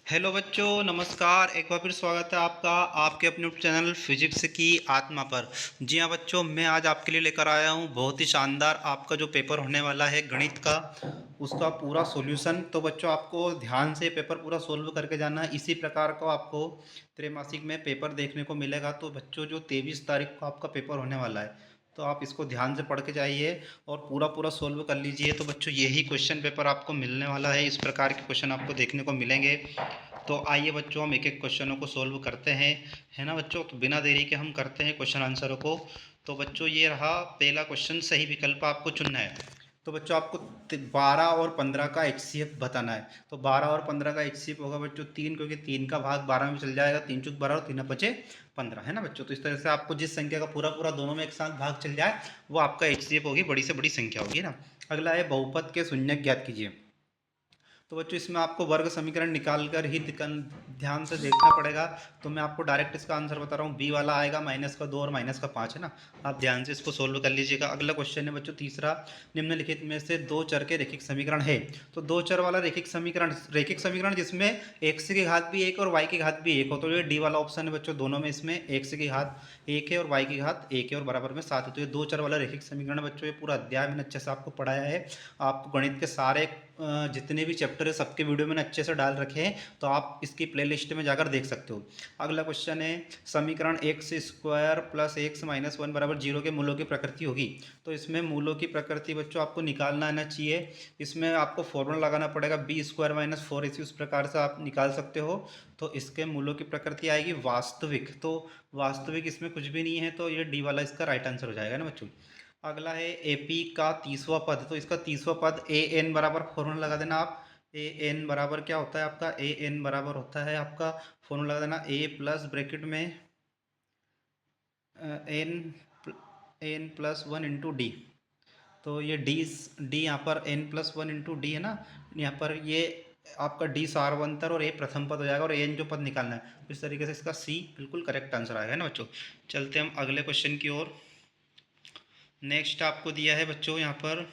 Hello बच्चों, नमस्कार। एक बार फिर स्वागत है आपका आपके अपने चैनल फिजिक्स की आत्मा पर। जी हाँ बच्चों, मैं आज आपके लिए लेकर आया हूँ बहुत ही शानदार आपका जो पेपर होने वाला है गणित का, उसका पूरा सॉल्यूशन। तो बच्चों आपको ध्यान से पेपर पूरा सोल्व करके जाना है। इसी प्रकार का आपको त्रैमासिक में पेपर देखने को मिलेगा। तो बच्चों जो 23 तारीख को आपका पेपर होने वाला है, तो आप इसको ध्यान से पढ़ के जाइए और पूरा पूरा सोल्व कर लीजिए। तो बच्चों यही क्वेश्चन पेपर आपको मिलने वाला है, इस प्रकार के क्वेश्चन आपको देखने को मिलेंगे। तो आइए बच्चों, हम एक एक क्वेश्चनों को सोल्व करते हैं, है ना बच्चों। तो बिना देरी के हम करते हैं क्वेश्चन आंसरों को। तो बच्चों ये रहा पहला क्वेश्चन, सही विकल्प आपको चुनना है। तो बच्चों आपको 12 और 15 का एचसीएफ बताना है। तो 12 और 15 का एचसीएफ होगा बच्चों 3, क्योंकि 3 का भाग 12 में चल जाएगा। 3 चुक 12 और 3 बचे 15, है ना बच्चों। तो इस तरह से आपको जिस संख्या का पूरा पूरा दोनों में एक साथ भाग चल जाए वो आपका एचसीएफ होगी, बड़ी से बड़ी संख्या होगी ना। अगला है बहुपद के शून्यक ज्ञात कीजिए। तो बच्चों इसमें आपको वर्ग समीकरण निकाल कर ही ध्यान से देखना पड़ेगा। तो मैं आपको डायरेक्ट इसका आंसर बता रहा हूँ, बी वाला आएगा -2 और -5, है ना। आप ध्यान से इसको सोल्व कर लीजिएगा। अगला क्वेश्चन है बच्चों तीसरा, निम्नलिखित में से दो चर के रैखिक समीकरण है। तो दो चर वाला रैखिक समीकरण जिसमें x की घात भी 1 और y की घात भी 1 हो, तो ये डी वाला ऑप्शन है बच्चों। दोनों में इसमें x की घात 1 है और y की घात 1 है और बराबर में 7 है। तो ये दो चर वाला रैखिक समीकरण है बच्चों। ये पूरा अध्याय मैंने अच्छे से आपको पढ़ाया है। आपको गणित के सारे जितने भी चैप्टर है सबके वीडियो मैंने अच्छे से डाल रखे हैं, तो आप इसकी प्लेलिस्ट में जाकर देख सकते हो। अगला क्वेश्चन है, समीकरण x square plus x minus 1 बराबर 0 के मूलों की प्रकृति होगी। तो इसमें मूलों की प्रकृति बच्चों आपको निकालना आना चाहिए। इसमें आपको फॉर्मूला लगाना पड़ेगा बी स्क्वायर माइनस 4ac, उस प्रकार से आप निकाल सकते हो। तो इसके मूलों की प्रकृति आएगी वास्तविक। तो वास्तविक इसमें कुछ भी नहीं है, तो ये डी वाला इसका राइट आंसर हो जाएगा ना बच्चों। अगला है एपी का 30वां पद। तो इसका 30वां पद ए एन बराबर फॉर्मूला लगा देना आप। ए एन बराबर क्या होता है आपका, ए एन बराबर होता है आपका, फॉर्मूला लगा देना ए प्लस ब्रैकेट में एन एन प्लस 1 × डी। तो ये डी यहाँ पर n+1 × डी है ना। यहाँ पर ये आपका डी सार्वंतर और ए प्रथम पद हो जाएगा, और एन जो पद निकालना है। इस तरीके से इसका सी बिल्कुल करेक्ट आंसर आएगा ना बच्चों। चलते हम अगले क्वेश्चन की ओर। नेक्स्ट आपको दिया है बच्चों यहाँ पर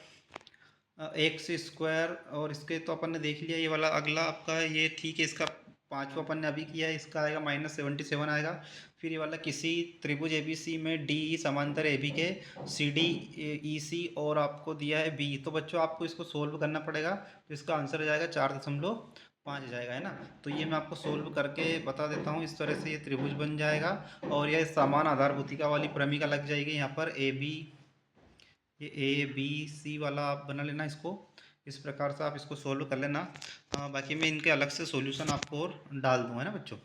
एक्स स्क्वायर, और इसके तो अपन ने देख लिया ये वाला। अगला आपका ये ठीक है, इसका पाँचवा अपन ने अभी किया है, इसका आएगा -77 आएगा। फिर ये वाला, किसी त्रिभुज एबीसी में डी समांतर ए बी के सी डी ई सी और आपको दिया है बी। तो बच्चों आपको इसको सोल्व करना पड़ेगा। तो इसका आंसर आ जाएगा 4.5 जाएगा, है ना। तो ये मैं आपको सोल्व करके बता देता हूँ। इस तरह से ये त्रिभुज बन जाएगा और यह समान आधारभूतिका वाली प्रमिका लग जाएगी यहाँ पर ए बी, ये ए बी सी वाला आप बना लेना इसको। इस प्रकार से आप इसको सोल्व कर लेना। बाकी मैं इनके अलग से सॉल्यूशन आपको और डाल दूँगा ना बच्चों।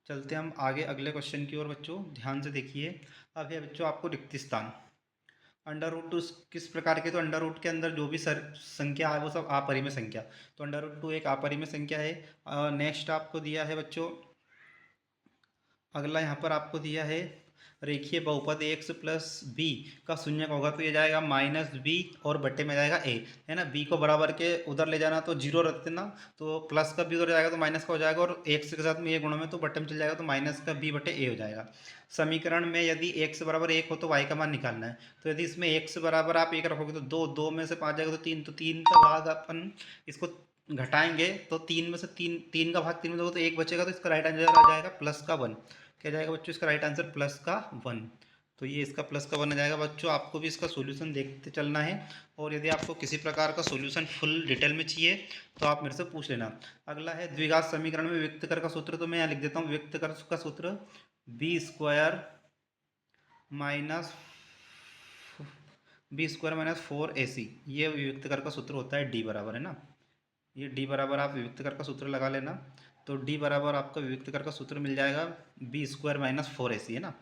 चलते हम आगे अगले क्वेश्चन की ओर बच्चों, ध्यान से देखिए। अब है बच्चों आपको रिक्त स्थान। अंडर रूट टू किस प्रकार के, तो अंडर रूट के अंदर जो भी संख्या है वो सब अपरिमेय संख्या। तो अंडर रूट 2 एक अपरिमेय संख्या है। नेक्स्ट आपको दिया है बच्चों, अगला यहाँ पर आपको दिया है रेखीय बहुपद एक्स प्लस बी का शून्यक होगा। तो ये जाएगा -b और बट्टे में जाएगा a, है ना। b को बराबर के उधर ले जाना तो 0 रख देना, तो प्लस का b उधर जाएगा तो माइनस का हो जाएगा, और x के साथ में ये गुणों में तो बट्टे में चल जाएगा, तो माइनस का b बटे a हो जाएगा। समीकरण में यदि x बराबर 1 हो तो y का मान निकालना है। तो यदि इसमें x बराबर आप 1 रखोगे तो 2, 2 में से 5 जाएगा तो 3, तो 3 का भाग अपन इसको घटाएंगे तो 3 में से 3 का भाग 3 में दोगे तो 1 बचेगा। तो इसका राइट आंसर आ जाएगा +1। क्या जाएगा बच्चों इसका राइट आंसर +1। तो ये इसका +1 आ जाएगा बच्चों। आपको भी इसका सॉल्यूशन देखते चलना है, और यदि आपको किसी प्रकार का सॉल्यूशन फुल डिटेल में चाहिए तो आप मेरे से पूछ लेना। अगला है द्विघात समीकरण में व्यक्त कर का सूत्र। तो मैं यहाँ लिख देता हूँ व्यक्त कर का सूत्र b² -4ac। ये व्यक्त कर का सूत्र होता है डी बराबर, है ना। ये डी बराबर आप विविक्त कर का सूत्र लगा लेना। तो डी बराबर आपका विविक्त कर का सूत्र मिल जाएगा b² -4ac, है ना।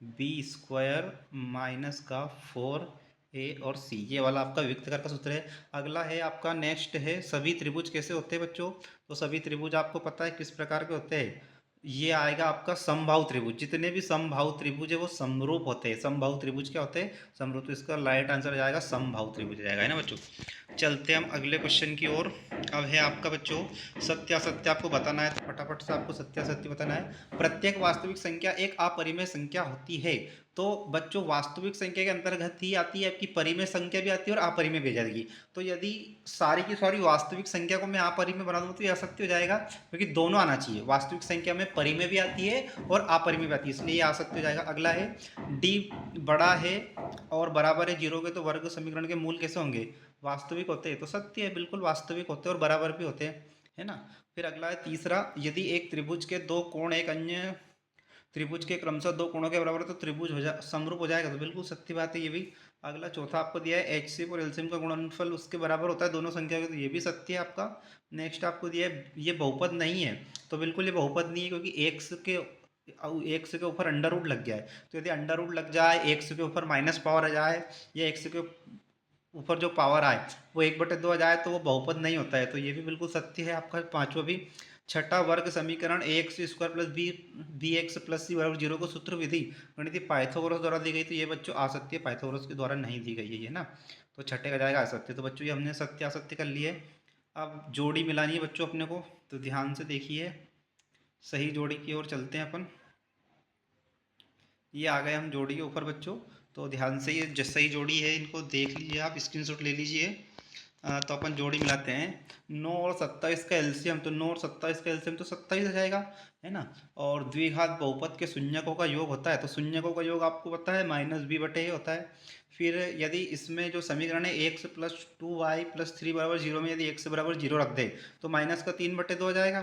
b² माइनस का 4a और c, ये वाला आपका विविक्त कर का सूत्र है। अगला है आपका नेक्स्ट है सभी त्रिभुज कैसे होते हैं बच्चों। तो सभी त्रिभुज आपको पता है किस प्रकार के होते हैं। ये आएगा आपका समबाहु त्रिभुज। जितने भी समबाहु त्रिभुज है वो समरूप होते हैं। समबाहु त्रिभुज क्या होते हैं, समरूप। तो इसका राइट आंसर जाएगा समबाहु त्रिभुज जाएगा, है ना बच्चों। चलते हम अगले क्वेश्चन की ओर। अब है आपका बच्चों सत्य असत्य आपको बताना है, तो फटाफट से आपको सत्य असत्य बताना है। प्रत्येक वास्तविक संख्या एक अपरिमेय संख्या होती है। तो बच्चों वास्तविक संख्या के अंतर्गत ही आती है आपकी परिमेय संख्या भी आती है और अपरिमेय भी आ जाएगी। तो यदि सारी की सारी वास्तविक संख्या को मैं अपरिमेय बना दूँ तो यह असत्य हो जाएगा, क्योंकि दोनों आना चाहिए। वास्तविक संख्या में परिमेय भी आती है और अपरिमेय भी आती है, इसलिए यह असत्य हो जाएगा। अगला है डी बड़ा है और बराबर है जीरो के, तो वर्ग समीकरण के मूल कैसे होंगे? वास्तविक होते हैं, तो सत्य है, बिल्कुल वास्तविक होते हैं और बराबर भी होते हैं, है ना। फिर अगला है तीसरा, यदि एक त्रिभुज के दो कोण एक अन्य त्रिभुज के क्रमशः दो कोणों के बराबर, तो त्रिभुज समरूप हो जाएगा, तो बिल्कुल सत्य बात है ये भी। अगला चौथा आपको दिया है एचसीएफ और एलसीएम का गुणनफल उसके बराबर होता है दोनों संख्या के, तो ये भी सत्य है आपका। नेक्स्ट आपको दिया है ये बहुपद नहीं है, तो बिल्कुल ये बहुपद नहीं है, क्योंकि एक्स के ऊपर अंडर रूट लग गया है। तो यदि अंडर रूट लग जाए, एक्स के ऊपर माइनस पावर आ जाए, या एक्स के ऊपर जो पावर आए वो 1/2 आ जाए, तो वो बहुपद नहीं होता है, तो ये भी बिल्कुल सत्य है आपका पांचवा भी। छठा, वर्ग समीकरण a x square plus b x plus c बराबर जीरो को सूत्र विधि गणितीय पाइथागोरस द्वारा दी गई, तो ये बच्चों असत्य है, पाइथागोरस के द्वारा नहीं दी गई है ये ना। तो छठे का जाएगा असत्य। तो बच्चों ये हमने सत्य असत्य कर लिए। अब जोड़ी मिलानी है बच्चों अपने को, तो ध्यान से देखिए, सही जोड़ी की ओर चलते हैं अपन। ये आ गए हम जोड़ी के ऊपर बच्चों, तो ध्यान से ये सही जोड़ी है, इनको देख लीजिए, आप स्क्रीनशॉट ले लीजिए। तो अपन जोड़ी मिलाते हैं। 9 और 27 का एलसीएम, तो 9 और 27 का एलसीएम तो 27 आ जाएगा, है ना। और द्विघात बहुपद के शून्यकों का योग होता है, तो शून्यकों का योग आपको पता है -b/a होता है। फिर यदि इसमें जो समीकरण है एक्स प्लस 2y प्लस 3 बराबर जीरो में यदि एक्स बराबर जीरो रख दे, तो माइनस का 3/2 आ जाएगा,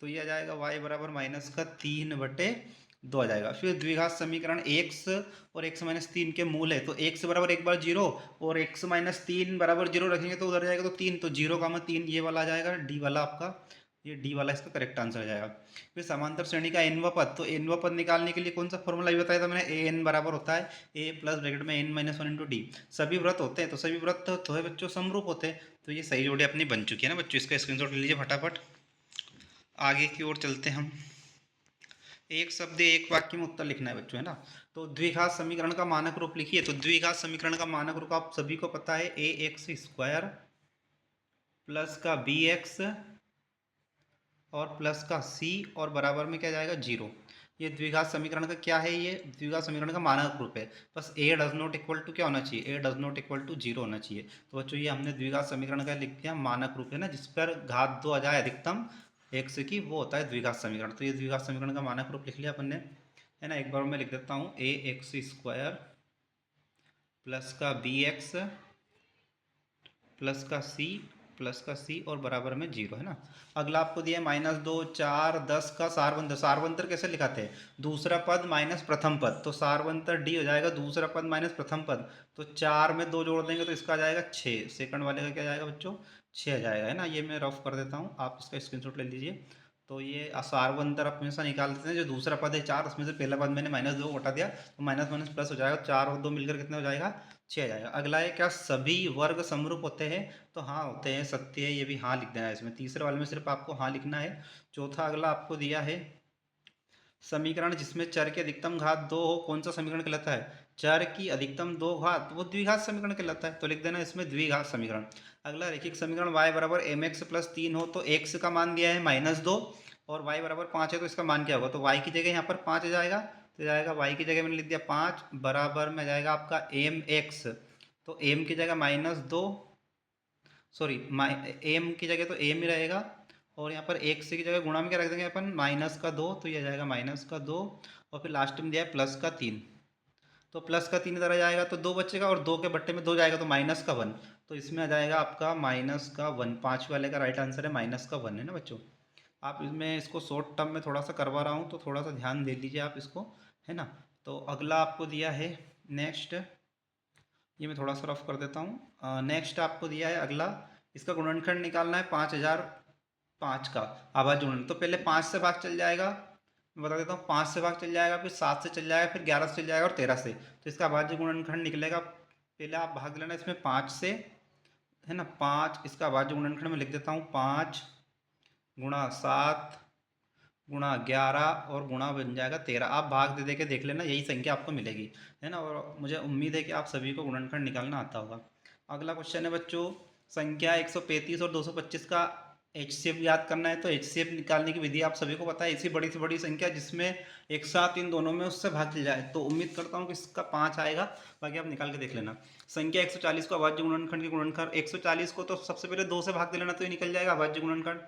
तो ये आ जाएगा y बराबर माइनस का 3/2 आ जाएगा। फिर द्विघात समीकरण एक्स और एक्स माइनस 3 के मूल है, तो एक्स बराबर एक बार जीरो और एक्स माइनस 3 बराबर जीरो रखेंगे तो उधर जाएगा, तो 3, तो 0, 3 ये वाला आ जाएगा, डी वाला आपका, ये डी वाला इसका करेक्ट आंसर आ जाएगा। फिर समांतर श्रेणी का एनवा पद, तो एनवा पद निकालने के लिए कौन सा फॉर्मूला भी बताया था मैंने, ए एन बराबर होता है ए प्लस ब्रैकेट में n minus one into d. सभी व्रत होते हैं, तो सभी व्रत तो है बच्चों समरूप होते हैं, तो ये सही जोड़ी अपनी बन चुकी है ना बच्चों। इसका स्क्रीनशॉट ले लीजिए फटाफट। आगे की ओर चलते हैं हम। एक शब्द एक वाक्य में उत्तर लिखना है बच्चों, है ना। तो द्विघात समीकरण का मानक रूप लिखिए, तो द्विघात समीकरण का मानक रूप आप सभी को पता है, ए एक्स स्क्वायर प्लस का बी एक्स और प्लस का सी और बराबर में क्या जाएगा, जीरो। ये द्विघात समीकरण का क्या है, ये द्विघात समीकरण का मानक रूप है। बस a does not equal to क्या होना चाहिए, a does not equal to zero होना चाहिए। तो बच्चों ये हमने द्विघात समीकरण का लिख दिया, मानक रूप है ना, जिस पर घात 2 आ जाए अधिकतम एक्स की, वो होता है द्विघात समीकरण। तो ये द्विघात समीकरण का मानक रूप लिख लिया अपन ने, है ना। एक बार मैं लिख देता हूँ, ए एक्स स्क्वायर प्लस का बी एक्स प्लस का सी और बराबर में जीरो, है ना। अगला आपको दिया है -2 4 10 का सारवंतर। सारवंतर कैसे लिखाते हैं, दूसरा पद माइनस प्रथम पद, तो सारवंतर डी हो जाएगा दूसरा पद माइनस प्रथम पद। तो 4 में 2 जोड़ देंगे तो इसका आ जाएगा 6, सेकंड वाले का क्या जाएगा बच्चों, 6 आ जाएगा, है ना। ये मैं रफ कर देता हूँ, आप इसका स्क्रीनशॉट ले लीजिए। तो ये सारवंतर आप हमेशा निकाल देते हैं, जो दूसरा पद है 4, उसमें से पहला पद मैंने -2 हटा दिया, तो माइनस माइनस प्लस हो जाएगा, 4 और 2 मिलकर कितना हो जाएगा, 6 आ जाएगा। अगला है, क्या सभी वर्ग समरूप होते हैं, तो हाँ होते हैं, सत्य है, ये भी हाँ लिख देना है इसमें, तीसरे वाले में सिर्फ आपको हाँ लिखना है। चौथा अगला आपको दिया है, समीकरण जिसमें चर की अधिकतम घात 2 हो कौन सा समीकरण कहलाता है, चर की अधिकतम 2 घात, वो द्विघात समीकरण कहलाता है, तो लिख देना इसमें द्विघात समीकरण। अगला रैखिक समीकरण y बराबर एम एक्स प्लस 3 हो, तो x का मान दिया है -2 और y बराबर 5 है, तो इसका मान क्या होगा, तो y की जगह यहाँ पर 5 आ जाएगा, तो जाएगा y की जगह मैंने लिख दिया 5 बराबर में जाएगा आपका एम एक्स, तो m की जगह -2, सॉरी एम की जगह तो एम ही रहेगा, और यहाँ पर एक्स की जगह गुणा में क्या रख देंगे अपन, -2, तो ये जाएगा -2, और फिर लास्ट में दिया है +3, तो +3 इधर आ जाएगा, तो 2 बचेगा और 2 के बट्टे में 2 जाएगा, तो -1, तो इसमें आ जाएगा आपका -1, 5 वाले का राइट आंसर है -1, है ना बच्चों। आप इसमें इसको शॉर्ट टर्म में थोड़ा सा करवा रहा हूँ, तो थोड़ा सा ध्यान दे लीजिए आप इसको, है ना। तो अगला आपको दिया है नेक्स्ट, ये मैं थोड़ा सा रफ कर देता हूँ। नेक्स्ट आपको दिया है अगला, इसका गुणनखंड निकालना है 5005 का आभाज्य गुणन, तो पहले 5 से भाग चल जाएगा, मैं बता देता हूँ, 5 से भाग चल जाएगा, फिर 7 से चल जाएगा, फिर 11 से चल जाएगा और 13 से, तो इसका अभाज्य गुणनखंड निकलेगा। पहले आप भाग लेना इसमें 5 से, है ना, 5, इसका अभाज्य गुणनखंड में लिख देता हूँ 5 गुणा 7 गुणा 11 और गुणा बन जाएगा 13। आप भाग दे दे के देख लेना, यही संख्या आपको मिलेगी, है ना। और मुझे उम्मीद है कि आप सभी को गुणनखंड निकालना आता होगा। अगला क्वेश्चन है बच्चों, संख्या 135 और 225 का एचसीएफ याद करना है। तो एचसीएफ निकालने की विधि आप सभी को पता है, ऐसी बड़ी से बड़ी संख्या जिसमें एक साथ इन दोनों में उससे भाग जाए। तो उम्मीद करता हूँ कि इसका 5 आएगा, बाकी आप निकाल के देख लेना। संख्या 140 को अभाज्य गुणनखंड के गुणनखंड, 140 को तो सबसे पहले 2 से भाग दे लेना तो ये निकल जाएगा अभाज्य गुणनखंड।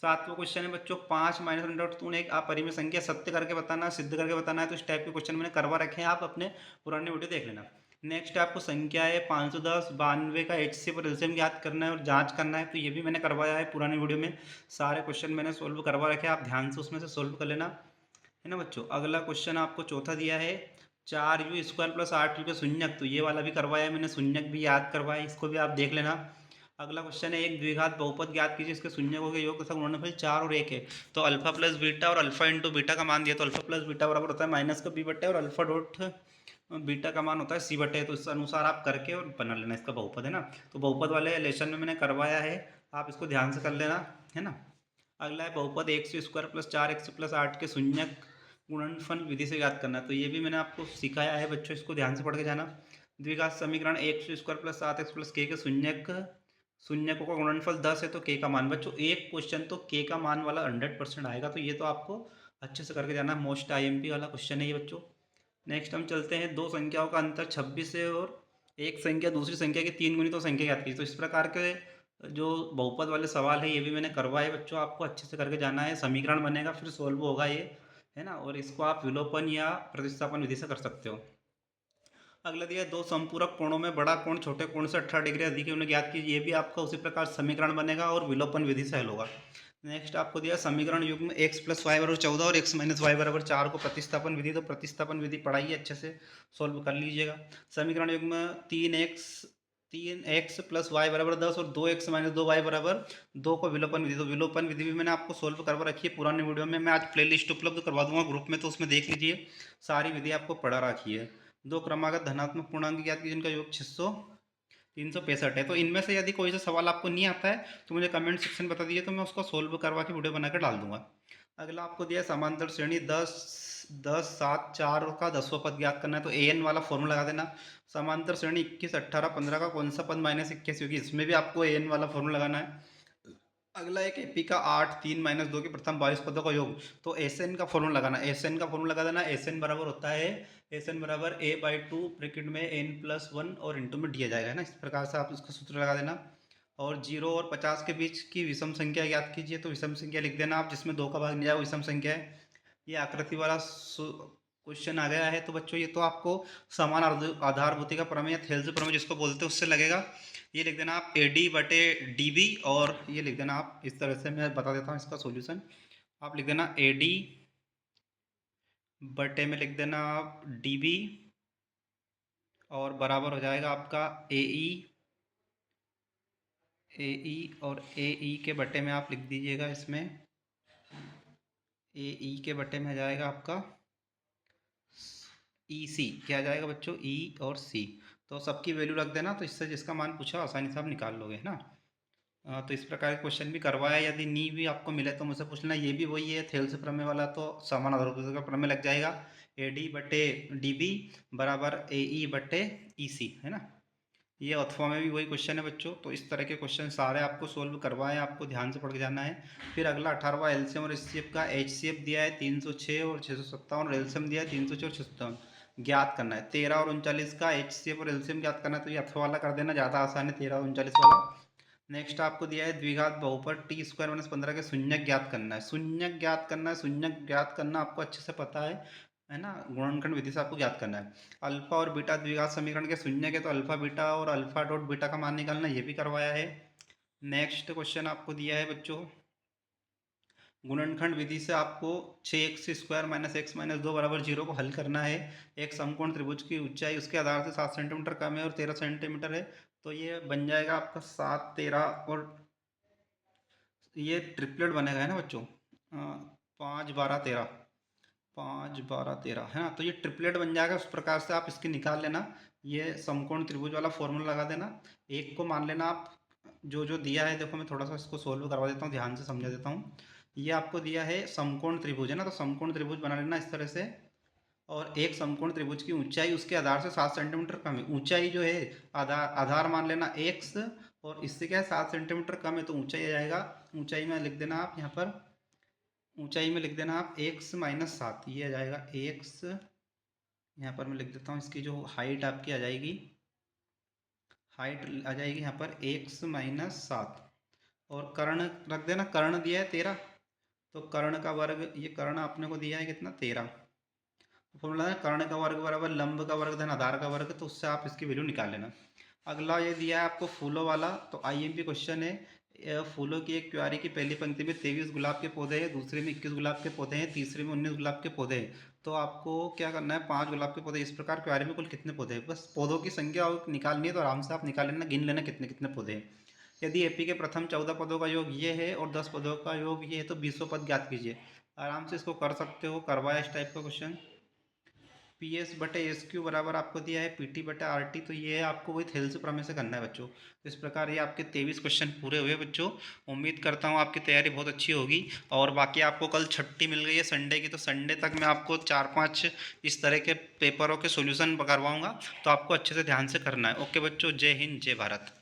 7वां क्वेश्चन है बच्चों, 5 माइनस अंडर रूट 2 एक अपरिमेय संख्या सत्य करके बताना, सिद्ध करके बताना है। तो इस टाइप के क्वेश्चन मैंने करवा रखे हैं, आप अपने पुराने वीडियो देख लेना। नेक्स्ट आपको संख्या है 510, 92 का एचसीएफ और एलसीएम याद करना है और जांच करना है। तो ये भी मैंने करवाया है पुराने वीडियो में, सारे क्वेश्चन मैंने सोल्व करवा रखे हैं, आप ध्यान से उसमें से सोल्व कर लेना, है ना बच्चों। अगला क्वेश्चन आपको चौथा दिया है 4u² प्लस 8u का शून्यक। तो ये वाला भी करवाया है मैंने, शून्यक भी याद करवाया, इसको भी आप देख लेना। अगला क्वेश्चन है एक द्विघात बहुपद ज्ञात कीजिए, इसके शून्यकों के योग तथा गुणनफल 4 और 1 है। तो अल्फा प्लस बीटा और अल्फा इंटू बीटा का मान दिया, तो अल्फा प्लस बीटा बराबर होता है माइनस का बी बटे और अल्फा डॉट बीटा का मान होता है सी बटे। तो इस अनुसार आप करके और बना लेना, इसका बहुपद है ना। तो बहुपद वाले लेसन में मैंने करवाया है, आप इसको ध्यान से कर लेना, है ना। अगला है बहुपद x² प्लस 4x प्लस 8 के शून्यक गुणनफल विधि से याद करना है। तो ये भी मैंने आपको सिखाया है बच्चों, इसको ध्यान से पढ़ के जाना। द्विघात समीकरण x² plus 7x plus k के शून्यकों का गुणनफल 10 है, तो k का मान बच्चों एक क्वेश्चन तो k का मान वाला 100% आएगा। तो ये तो आपको अच्छे से करके जाना, मोस्ट आईएमपी वाला क्वेश्चन है ये बच्चों। नेक्स्ट हम चलते हैं, दो संख्याओं का अंतर 26 है और एक संख्या दूसरी संख्या की 3 गुनी तो संख्या ज्ञात कीजिए। तो इस प्रकार के जो बहुपद वाले सवाल है ये भी मैंने करवाए बच्चों, आपको अच्छे से करके जाना है। समीकरण बनेगा फिर सोल्व होगा ये, है ना। और इसको आप विलोपन या प्रतिस्थापन विधि से कर सकते हो। अगला दिया दो संपूरक कोणों में बड़ा कोण छोटे कोण से 18 डिग्री अधिक है, उन्हें ज्ञात कीजिए। ये भी आपका उसी प्रकार समीकरण बनेगा और विलोपन विधि से हल होगा। नेक्स्ट आपको दिया समीकरण युग्म x प्लस वाई बराबर 14 और x माइनस वाई बराबर 4 को प्रतिस्थापन विधि। तो प्रतिस्थापन विधि पढ़ाइए, अच्छे से सोल्व कर लीजिएगा। समीकरण युग्म 3x प्लस वाई बराबर 10 और 2x माइनस 2y बराबर 2 को विलोपन विधि। तो विलोपन विधि भी मैंने आपको सोल्व करवा रखी है पुराने वीडियो में, मैं आज प्लेलिस्ट उपलब्ध करवा दूंगा ग्रुप में, तो उसमें देख लीजिए, सारी विधि आपको पढ़ा रखी है। दो क्रमागत धनात्मक पूर्णांक ज्ञात कीजिए, जिनका योग 365 है। तो इनमें से यदि कोई सा सवाल आपको नहीं आता है तो मुझे कमेंट सेक्शन बता दीजिए, तो मैं उसको सोल्व करवा के वीडियो बनाकर डाल दूंगा। अगला आपको दिया समांतर श्रेणी 10 10 7 4 का 10वां पद ज्ञात करना है। तो an वाला फॉर्मूला लगा देना। समांतर श्रेणी 21 18 15 का कौन सा पद माइनस 21 होगी, इसमें भी आपको an वाला फॉर्मूला लगाना है। अगला एक एपी का 8 3 माइनस 2 के प्रथम 22 पदों का योग। तो एस एन का फॉर्मूला लगाना, एस एन का फॉर्मूला लगा देना। एस एन बराबर होता है, एस एन बराबर a/2 ब्रैकेट में n+1 और इंटू में डी आ जाएगा, है ना। इस प्रकार से आप इसका सूत्र लगा देना। और 0 और 50 के बीच की विषम संख्या याद कीजिए। तो विषम संख्या लिख देना आप, जिसमें 2 का भाग नहीं जाए वो विषम संख्या है। ये आकृति वाला क्वेश्चन आ गया है। तो बच्चों ये तो आपको समान आधारभूति का प्रमेय, थेल्स प्रमेय जिसको बोलते हैं, उससे लगेगा। ये लिख देना आप AD/DB, और ये लिख देना आप इस तरह से, मैं बता देता हूँ इसका सॉल्यूशन। आप लिख देना AD बटे में लिख देना आप DB, और बराबर हो जाएगा आपका AE और AE के बटे में आप लिख दीजिएगा, इसमें AE के बटे में आ जाएगा आपका EC। क्या आ जाएगा बच्चों, E और C। तो सबकी वैल्यू रख देना, तो इससे जिसका मान पूछा आसानी से आप निकाल लोगे, है ना। तो इस प्रकार के क्वेश्चन भी करवाया, यदि नी भी आपको मिले तो मुझसे पूछ लेना। ये भी वही है थेल्स प्रमेय वाला, तो समान आधारभूति का प्रमेय लग जाएगा। AD/DB बराबर AE/EC, है ना। ये अथवा में भी वही क्वेश्चन है बच्चों। तो इस तरह के क्वेश्चन सारे आपको सोल्व करवाए, आपको ध्यान से पढ़ के जाना है। फिर अगला 18वां एलसीएम और एचसीएफ का। एचसीएफ दिया है 306 और 657 और एलसीएम दिया है 306 और 657, ज्ञात करना है। 13 और 39 का एचसीएफ और एलसीएम ज्ञात करना है। तो ये अथवा वाला कर देना, ज़्यादा आसान है 13 और 39 वाला। नेक्स्ट आपको दिया है द्विघात बहुपद t² - 15 के शून्यक ज्ञात करना है। शून्यक ज्ञात करना है, शून्यक ज्ञात करना आपको अच्छे से पता है ना। गुणनखंड विधि से आपको ज्ञात करना है। अल्फा और बीटा द्विघात समीकरण के शून्यक है, तो अल्फा बीटा और अल्फा डॉट बीटा का मान निकालना, ये भी करवाया है। नेक्स्ट क्वेश्चन आपको दिया है बच्चों, गुणनखंड विधि से आपको 6x² - x - 2 बराबर 0 को हल करना है। एक समकोण त्रिभुज की ऊंचाई उसके आधार से 7 सेंटीमीटर कम है और 13 सेंटीमीटर है। तो ये बन जाएगा आपका 7 13, और ये ट्रिपलेट बनेगा, है ना बच्चों। 5 12 13, 5 12 13, है ना। तो ये ट्रिपलेट बन जाएगा, उस प्रकार से आप इसकी निकाल लेना। ये समकोण त्रिभुज वाला फॉर्मूला लगा देना। एक को मान लेना आप, जो जो दिया है देखो, मैं थोड़ा सा इसको सोल्व करवा देता हूँ, ध्यान से समझा देता हूँ। ये आपको दिया है समकोण त्रिभुज, है ना। तो समकोण त्रिभुज बना लेना इस तरह से। और एक समकोण त्रिभुज की ऊंचाई उसके आधार से 7 सेंटीमीटर कम है। ऊंचाई जो है आधार आधार मान लेना x, और इससे क्या है 7 सेंटीमीटर कम है तो ऊंचाई आ जाएगा। ऊंचाई में लिख देना आप यहाँ पर, ऊंचाई में लिख देना आप x-7, ये आ जाएगा x। यहाँ पर मैं लिख देता हूँ इसकी जो हाइट आपकी आ जाएगी, हाइट आ जाएगी यहाँ पर x-7। और कर्ण रख देना, कर्ण दिया है 13, तो कर्ण का वर्ग, ये कर्ण आपने को दिया है कितना 13। फॉर्मूला है कर्ण का वर्ग बराबर लंब का वर्ग धन आधार का वर्ग, तो उससे आप इसकी वैल्यू निकाल लेना। अगला ये दिया है आपको फूलों वाला, तो आईएमपी क्वेश्चन है। फूलों की एक क्यारी की पहली पंक्ति में 23 गुलाब के पौधे हैं, दूसरे में 21 गुलाब के पौधे हैं, तीसरे में 19 गुलाब के पौधे हैं। तो आपको क्या करना है, 5 गुलाब के पौधे, इस प्रकार क्यारी में कुल कितने पौधे हैं, बस पौधों की संख्या निकालनी है तो आराम से आप निकाल लेना, गिन लेना कितने कितने पौधे हैं। यदि एपी के प्रथम 14 पदों का योग ये है और 10 पदों का योग ये है तो 20 पद ज्ञात कीजिए। आराम से इसको कर सकते हो, करवाया इस टाइप का क्वेश्चन। पी एस बटे एस क्यू बराबर आपको दिया है पी टी बटे आर टी, तो ये है आपको वही थेल्स प्रमेय से करना है बच्चों। तो इस प्रकार ये आपके 23 क्वेश्चन पूरे हुए बच्चों। उम्मीद करता हूँ आपकी तैयारी बहुत अच्छी होगी। और बाकी आपको कल छुट्टी मिल गई है संडे की, तो संडे तक मैं आपको 4-5 इस तरह के पेपरों के सोल्यूशन करवाऊँगा, तो आपको अच्छे से ध्यान से करना है। ओके बच्चों, जय हिंद जय भारत।